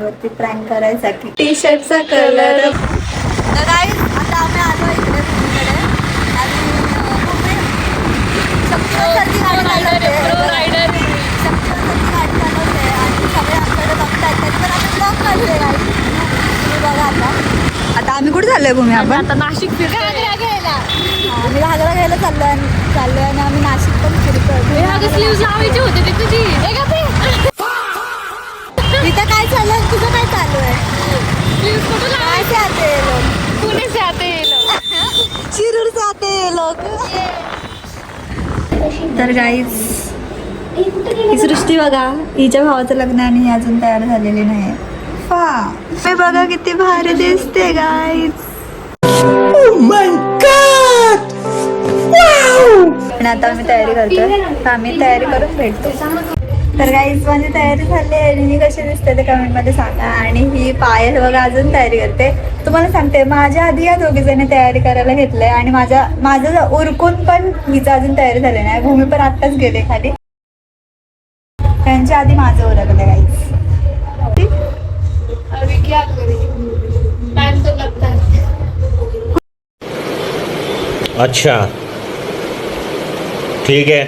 भूमीवरती prank करायचा की T शर्टचा कलर. तर गाईस आता आम्ही आलो इकडे भूमीकडे आणि भूमी शक्तिवरती गाडी चालवते आणि सगळे आमच्याकडे बघतायत तरी पण आम्ही ब्लॉग काढले गाडी. तुम्ही बघा आता आम्ही कुठे चाललोय भूमी? आपण आता नाशिक घ्यायला आम्ही घागरा घ्यायला चाललोय आणि आम्ही नाशिक पण फिरतोय. स्लीव्ह लावायची होते ते तुझी. इथं काय चाललंय? तुझं काय चालू आहे? काय से आते ये लोग? पुणे से आते ये लोग. शिरूर से आते ये लोग. तर गाईज ही सृष्टी बघा, हिच्या भावाचं लग्न आणि ही अजून तयार झालेली नाही. मी बघा किती भारी दिसते गाईज. आणि आता आम्ही तयारी करतोय, तर आम्ही तयारी करून भेटतो. तर गाईज माझी तयारी झाली आहे आणि मी कशी दिसते ते कमेंटमध्ये सांगा. आणि ही पायल बघा अजून तयारी करते. तुम्हाला सांगते माझ्या आधी या दोघीजणी तयारी करायला घेतलंय आणि माझं उरकून पण हिचं अजून तयारी झाली नाही. भूमी पण आत्ताच गेले खाली, त्यांच्या आधी माझं उरकलं गाईज. अभी क्या करें, टाइम तो लगता है. अच्छा ठीक है,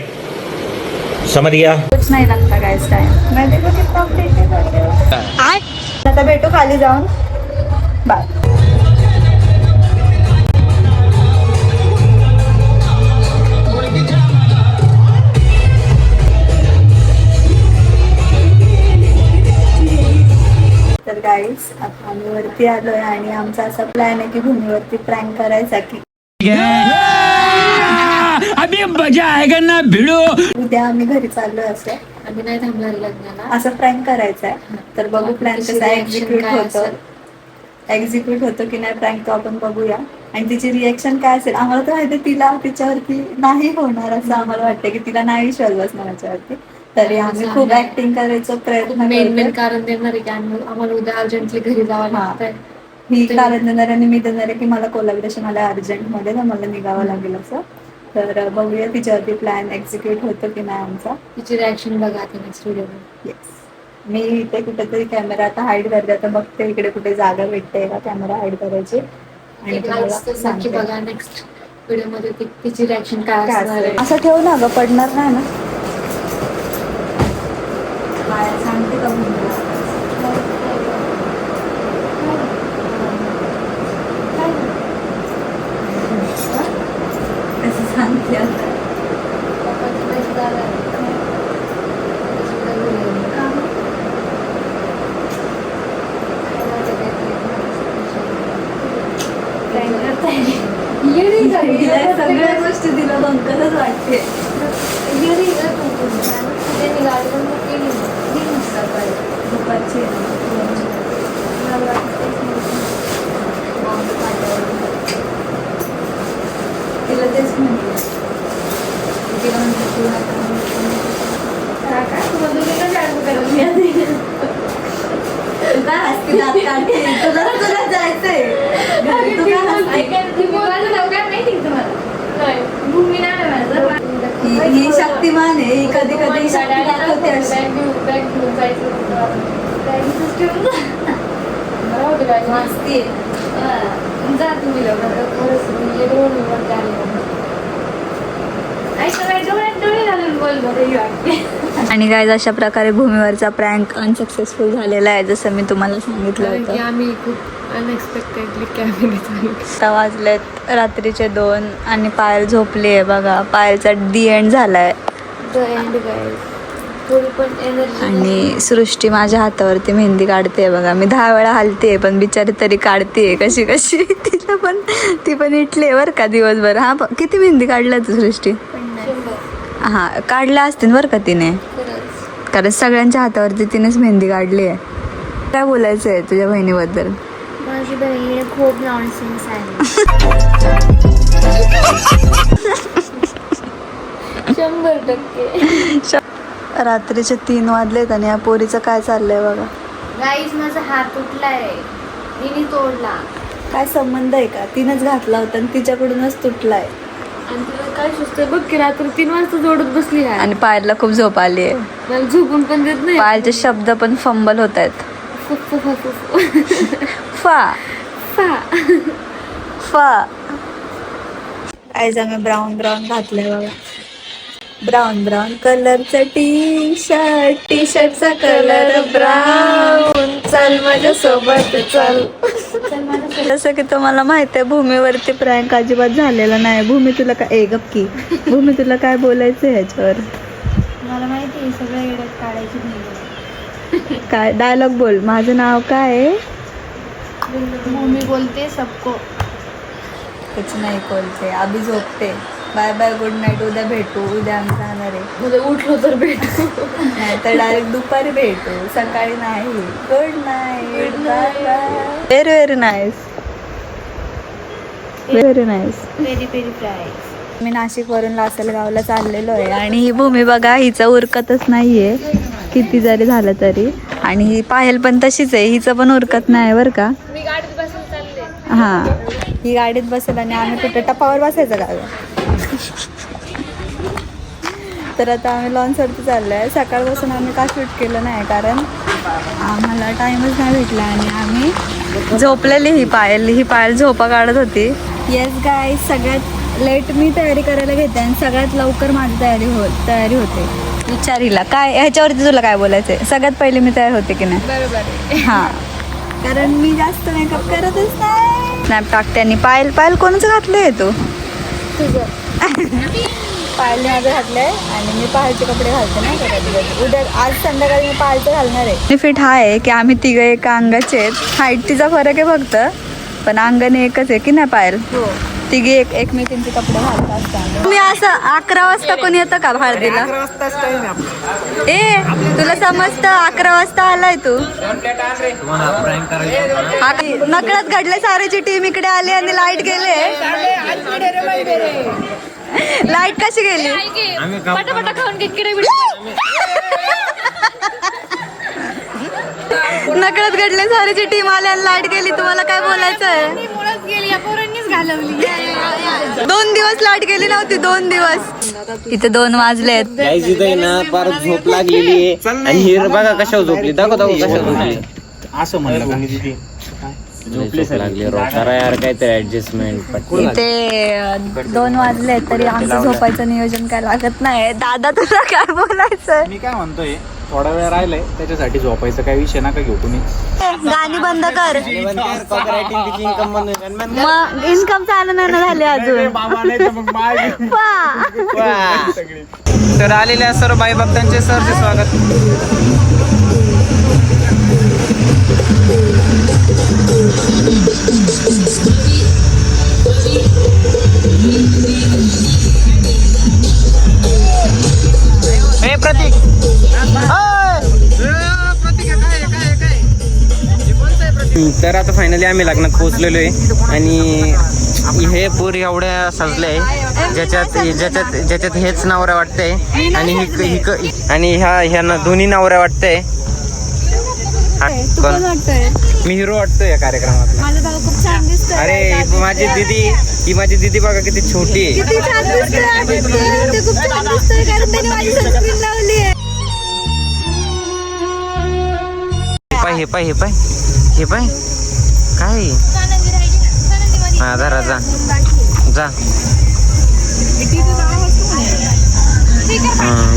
समझ गया. कुछ नहीं लगता गाइस टाइम. मैं देखो कितना अपडेटेड है. आता भेटू खाली जाऊन. बाय. तर गाईस आता आम्ही वरती आलोय आणि आमचा असा प्लॅन आहे की भूमीवरती प्रँक करायचा की अभी मजा आएगा ना भिड़ो. उद्या आम्ही घरी चाललोय असं आम्ही नाही थांबणार लग्नाला. असं प्रँक करायचा आहे. तर बघू प्लॅन कसा एक्झिक्यूट होतो की नाही प्रँक तो आपण बघूया. आणि तिची रिएक्शन काय असेल आम्हाला तर माहिती, तिला तिच्यावरती नाही होणार असं आम्हाला वाटतं की तिला नाही विश्वास बसणार याच्यावरती. तरी आम्ही खूप ऍक्टिंग करायचा प्रयत्न मेन कारण देणार आहे की आम्हाला उद्या अर्जंटली घरी जावं लागतंय. ही कारण देणार आणि मी देणार आहे की मला कोलॅबरेशन आलं अर्जंटमध्ये तर मला निघावं लागेल असं. तर बघूया तिच्यावरती प्लॅन एक्झिक्यूट होतो की नाही आमचा. तिची रिॲक्शन बघा आता नेक्स्ट व्हिडिओ. येस. मी इथे कुठेतरी कॅमेरा आता हाईड करते. आता बघते इकडे कुठे जागा भेटते का कॅमेरा हाईड करायची. आणि नक्की बघा नेक्स्ट व्हिडिओ मध्ये तिची रिॲक्शन काय असणार आहे. असं ठेव ना ग, पडणार नाही ना. सांगते का सांगते आता. सगळ्या गोष्टी तिला बंकरच वाटते. दुपारची तिला तेच म्हटलं. तिला तुला जायचंय. ही शक्तिमान आहे. कधी कधी शक्ती दाखवते अशी. मस्ती आणि गाईज अशा प्रकारे भूमीवरचा प्रँक अनसक्सेसफुल झालेला आहे जसं मी तुम्हाला सांगितलं होतं. आम्ही खूप अनएक्सपेक्टेडली कॅमेरे आता वाजलेत रात्रीचे 2 आणि पायल झोपली आहे बघा. पायलचा दी एंड झालाय. आणि सृष्टी माझ्या हातावरती मेहंदी काढते बघा. मी 10 वेळा हलते पण बिचारी तरी काढते कशी कशी. ती पण इटली बरं का दिवसभर. हा किती मेहंदी काढल्या तू सृष्टी? हा काढल्या असतील बरं का तिने, कारण सगळ्यांच्या हातावरती तिनेच मेहंदी काढली आहे. काय बोलायचं आहे तुझ्या बहिणीबद्दल? माझी बहीण खूप नॉनसेन्स आहे. 100%. रात्रीचे 3 वाजलेत आणि या पोरीचं काय चाललंय बघा. गाईज माझा हात तुटलाय, तिने तोडला. काय संबंध आहे का? तिनंच घातला होता आणि तिच्याकडूनच तुटलाय. आणि तुला काय सुचतंय बघ की रात्री 3 वाजता जोडत बसली आहे. आणि पायलला खूप झोप आली आहे. मला झोपून पण देत नाही. पायलचे शब्द पण फंबल होत आहेत. फा फा आज आम्ही ब्राऊन घातलंय बघा. ब्राऊन कलरचा टी शर्टचा कलर ब्राऊन. चल माझ्या सोबत चल. जसं की तुम्हाला माहिती आहे भूमीवरती प्रँक अजिबात झालेला नाही. भूमी तुला काय गप्की भूमी तुला काय बोलायचं ह्याच्यावर? मला माहिती आहे सगळ्या येड्यात काढायची नाही. काय डायलॉग बोल. माझं नाव काय आहे? मम्मी बोलते सबको. कुछ नाही बोलते. अभी झोपते. Bye bye good night. उद्या भेटू. उद्या आम्ही जाणार आहे. उद्या उठलो तर भेटू. नाही तर डायरेक्ट दुपारी भेटू. सकाळी नाही. Good night. Bye bye. Very nice. Very nice. Peri peri fry. मी नाशिकवरून लासलगावला चाललेलो आहे आणि ही भूमी बघा हिचं उरकतच नाहीये किती जरी झालं तरी. आणि ही पायल पण तशीच आहे. हिचं पण उरकत नाही बरं का. मी गाडीत बसून चालले. हां ही गाडीत बसेल आणि आम्ही कुठे टपावर बसायचं का? तर आता आम्ही लॉन्सवरती चाललो आहे. सकाळपासून आम्ही का शूट केलं नाही कारण आम्हाला टाईमच नाही भेटला आणि आम्ही झोपलेली. ही पायल झोपा काढत होती. येस गाय सगळ्यात लेट मी तयारी करायला घेते आणि सगळ्यात लवकर माझी तयारी होते. विचार हिला काय ह्याच्यावरती तुला काय बोलायचं आहे? सगळ्यात पहिले मी तयार होते की नाही? बरोबर. हां कारण मी जास्त मेकअप करतच नाही. स्नॅप टाकते आणि पायल कोणाचं घातलं आहे तू? पायलने माझं घातलं आहे आणि मी पायलचे कपडे घालते ना कधी. उद्या आज संध्याकाळी मी पायलचं घालणार आहे. बेनिफिट हा आहे की आम्ही तिघं एका अंगाचे आहेत. हाईट तिचा फरक आहे फक्त पण अंगाने एकच आहे की नाही पायल? हो. तिघी एकमेकींचे कपडे घालत असतात. तुम्ही असं 11 वाजता कोणी येतं का हळदीला? ए तुला समजतं 11 वाजता आलाय तू? नकळत घडले. सारेची टीम इकडे आली आणि लाईट गेले. लाईट कशी गेली? पटापटा खाऊन किकडे नकळत घडले. सारेची टीम आली आणि लाईट गेली. तुम्हाला काय बोलायचं आहे? गेली या पोरांनीच घालवली. 2 दिवस लाईट गेली नव्हती. 2 दिवस. इथे 2 वाजलेत. गाईज इथे ना फार झोप लागलेली आहे आणि हिर बघा कशावर झोपली. दाखव कशावर झोपली. असं म्हणलं झोप लागली करा यार काहीतरी ऍडजस्टमेंट. इथे 2 वाजले तरी आमचं झोपायचं नियोजन काय लागत नाही. दादा तुला काय बोलायचं? मी काय म्हणतोय थोडा वेळ राहिलाय त्याच्यासाठी झोपायचं काही विषय नका घेऊ कुणी. गाणी बंद कर. मग इन्कम चालू नाही ना झाले अजून. तर आलेल्या सर्व बाई भक्तांचे सरचे स्वागत. प्रतीक तर आता फायनली आम्ही लग्नात पोहोचलेलो आहे आणि हे पोरी एवढ्या सजले आहे ज्याच्यात हेच नवऱ्या वाटतंय आणि ह्या दोन्ही नवऱ्या वाटतंय. मी हिरो वाटतोय या कार्यक्रमात. माझा भाऊ खूप छान दिसतोय. अरे ही माझी दीदी बघा किती छोटी आहे. किती छान दिसतोय. ते खूप छान दिसतोय कारण त्याने माझी सनस्क्रीन लावली आहे. हे पाय काय हा जरा जा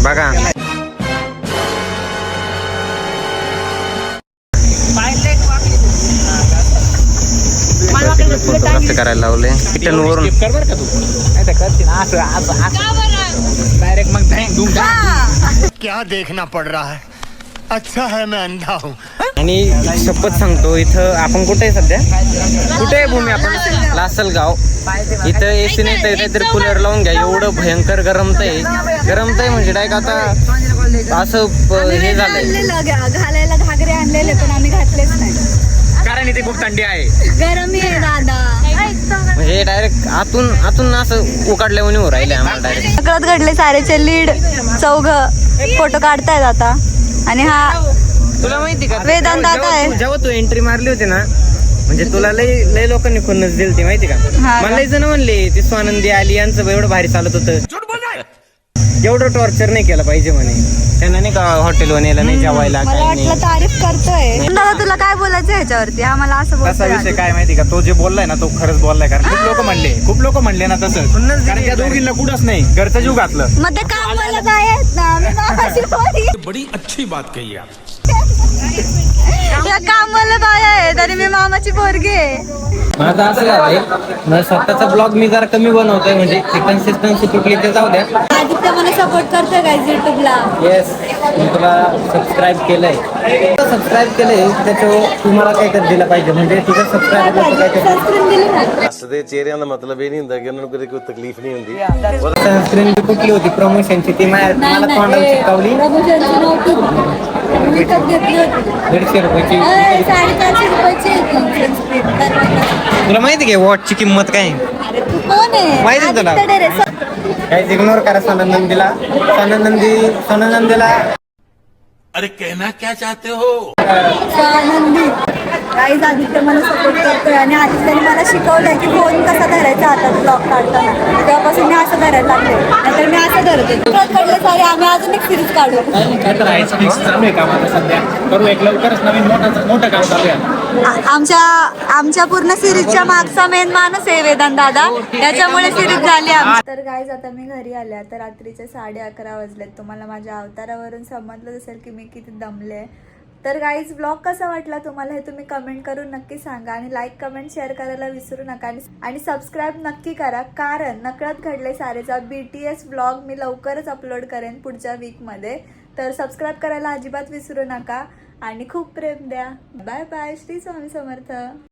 बघा. फोटो करायला लावले किचन वरून डायरेक्ट मग क्या देखना पड़ रहा है. अच्छा है मैं अंधा हूँ. आणि शपथ सांगतो इथं आपण कुठे आहे सध्या? कुठे आहे भूमी? आपण लासलगाव. इथं एसी नाही तर काहीतरी कूलर लावून घ्या. एवढं भयंकर गरमतंय म्हणजे डायरेक्ट आता असं हे झालंय. घालायला घागरे आणलेले पण आम्ही घातलेच नाही कारण इथे खूप थंडी आहे. गरमी आहे दादा. म्हणजे डायरेक्ट आतून असं उकाडल्यावर हो राहिले आम्हाला डायरेक्ट. सगळ्यात घडले. सारेचे लीड 4 फोटो काढतायत आता. आणि हा तुला माहिती का वेदांत दादा आहे. जेव्हा तू एंट्री मारली होती ना म्हणजे तुला लय लोकांनी खुन्नस दिली ती माहिती का? मला लय जण म्हणले ती स्वानंदी आली यांचं एवढं भारी चालत होतं. एवढं टॉर्चर नाही केलं पाहिजे म्हणे. त्यांना नाही का हॉटेलवर नेलं नाही जेवायला मला काही वाटलं नाही. तारीफ करतोय. दादा तुला काय बोलायचं ह्याच्यावरती? हा मला असं कसा विषय बोलतोय. काय माहिती का, तो जे बोललाय ना तो खरंच बोललाय. कारण खूप लोक म्हणले ना तसं, पुन्हाच कारण त्या दोघींना कुठंच नाही, घरचा जीव घातलं. मग ते काम मला काय आहेत ना, मी मामाची पोरी. बड़ी अच्छी बात कही आप. या कामाला बाया आहेत आणि मी मामाची पोरगी आहे. माझं असं झालंय, माझा स्वतःचा ब्लॉग मी जरा कमी बनवतोय, म्हणजे कन्सिस्टन्सी तुटली ते जाऊ द्या. आदित्य मला सपोर्ट करतोय काय युट्यूबला. येस, मी तुला सबस्क्राईब केलंय. त्याच्यावर तुम्हाला काहीतरी दिलं पाहिजे, म्हणजे तुझं सबस्क्राईब असं ते चेहऱ्यां ਦਾ ਮਤਲਬ ਇਹ ਨਹੀਂ ਹੁੰਦਾ ਕਿ ਉਹਨਾਂ ਨੂੰ ਕੋਈ ਤਕਲੀਫ ਨਹੀਂ ਹੁੰਦੀ. सनस्क्रीन बी कुठली होती प्रमोशनची, ती मला तोंडाला चिकवली. 150 रुपयाची. तुला माहिती आहे वॉचची किंमत काय आहे? कोण आहे? माहिती आहे तुला? आदित्य डेरे. काहीच इग्नोर करा सोनानंदीला. सोनानंदीला अरे कहना क्या चाहते हो? आनंदी काहीच आदित्य मला सपोर्ट करतोय आणि आदित्यने मला शिकवलंय की फोन कसा धरायचा हातात ब्लॉग काढताना. तेव्हापासून मी असं धरायला लागले, नाहीतर मी असं धरते. कडले सारे आम्ही अजून एक सिरीज काढू. काय तर आहेच फिक्स चालू आहे काम आता सध्या. करू एक लवकरच नवीन मोठं काम चालू आहे. आमच्या पूर्ण सिरीजच्या मागचा मेन माणूस आहे वेदांत दादा, त्याच्यामुळे सिरीज झाली आमची. तर गाईज आता मी घरी आले. आता रात्रीचे 11:30 वाजलेत. तुम्हाला माझ्या अवतारावरून समजलं असेल की मी किती दमले. तर गाईज ब्लॉग कसा वाटला तुम्हाला हे तुम्ही कमेंट करून नक्की सांगा आणि लाईक कमेंट शेअर करायला विसरू नका आणि सबस्क्राईब नक्की करा, कारण नकळत घडले सारेचा BTS ब्लॉग मी लवकरच अपलोड करेन पुढच्या वीकमध्ये. तर सबस्क्राईब करायला अजिबात विसरू नका आणि खूप प्रेम द्या. Bye bye. श्री स्वामी समर्थ.